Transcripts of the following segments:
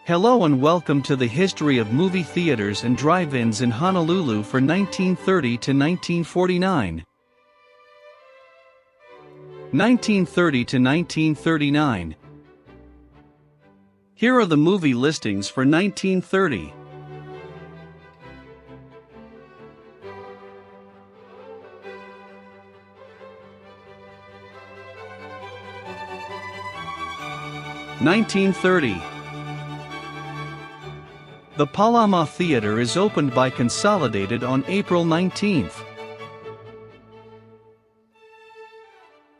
Hello and welcome to the history of movie theaters and drive-ins in Honolulu for 1930 to 1949. 1930 to 1939. Here are the movie listings for 1930. (1930) The Palama Theater is opened by Consolidated on April 19th.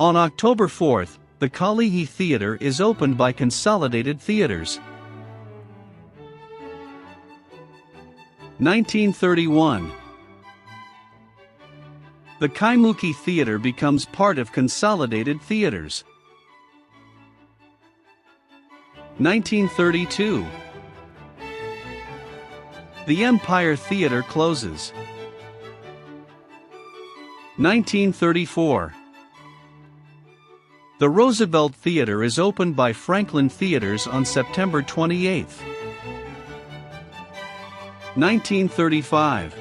On October 4th, the Kalihi Theater is opened by Consolidated Theaters. 1931 The Kaimuki Theater becomes part of Consolidated Theaters. 1932 The Empire Theater closes. 1934 The Roosevelt Theater is opened by Franklin Theaters on September 28. 1935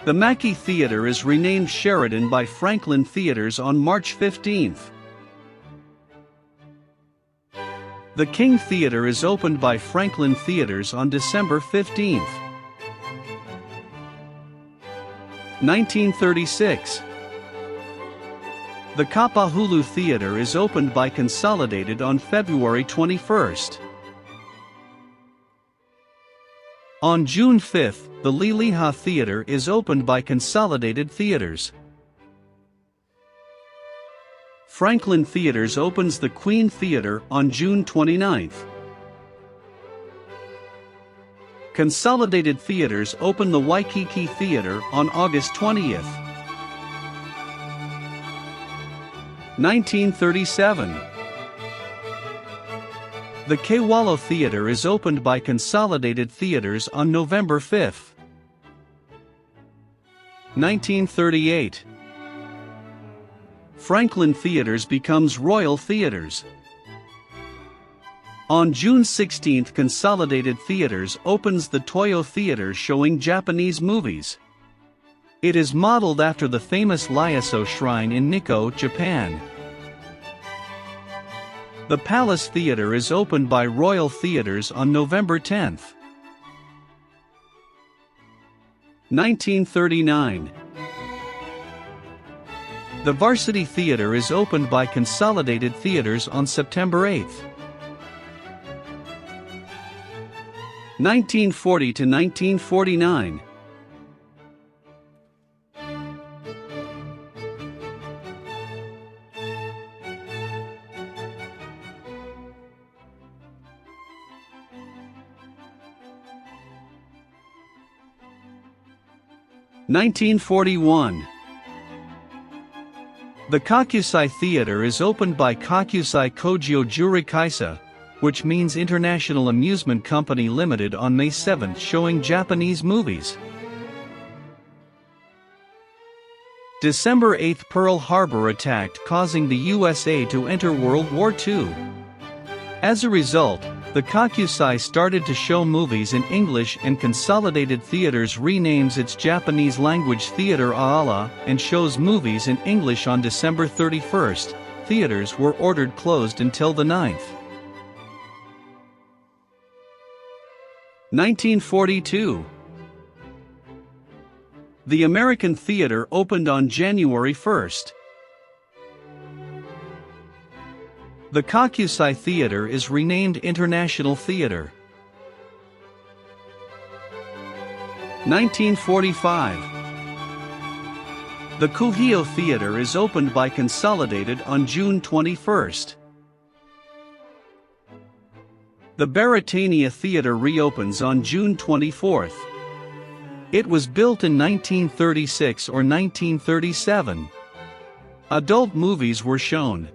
The Mackey Theater is renamed Sheridan by Franklin Theaters on March 15. The King Theater is opened by Franklin Theaters on December 15. 1936 The Kapahulu Theater is opened by Consolidated on February 21. On June 5, the Liliha Theater is opened by Consolidated Theaters. Franklin Theaters opens the Queen Theater on June 29. Consolidated Theaters open the Waikiki Theater on August 20. 1937 The Kewalo Theater is opened by Consolidated Theaters on November 5. 1938 Franklin Theaters becomes Royal Theaters. On June 16, Consolidated Theaters opens the Toyo Theater showing Japanese movies. It is modeled after the famous Lyaso Shrine in Nikko, Japan. The Palace Theater is opened by Royal Theaters on November 10. 1939 The Varsity Theater is opened by Consolidated Theaters on September 8. 1940 to 1949 1941 The Kakusai Theater is opened by Kakusai Kogyo Jurikaisa, which means International Amusement Company Limited, on May 7, showing Japanese movies. December 8, Pearl Harbor attacked, causing the USA to enter World War II. As a result, the Kakusai started to show movies in English, and Consolidated Theaters renames its Japanese language theater Aala and shows movies in English on December 31. Theaters were ordered closed until the 9th. 1942 The American Theater opened on January 1. The Kakusai Theater is renamed International Theater. 1945 The Kuhio Theater is opened by Consolidated on June 21. The Baratania Theater reopens on June 24. It was built in 1936 or 1937. Adult movies were shown.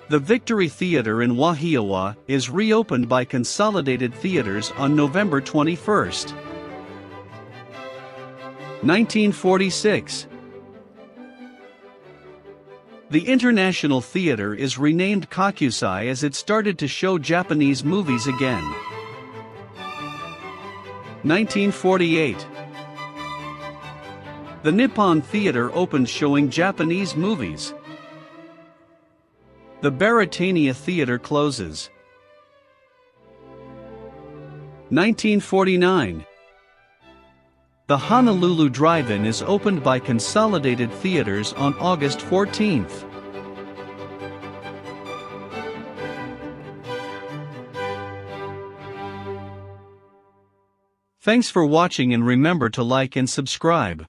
The Victory Theater in Wahiawa is reopened by Consolidated Theaters on November 21. 1946 The International Theater is renamed Kakusai as it started to show Japanese movies again. 1948. The Nippon Theater opened showing Japanese movies. The Baratania Theater closes. 1949. The Honolulu Drive-In is opened by Consolidated Theaters on August 14th. Thanks for watching and remember to like and subscribe.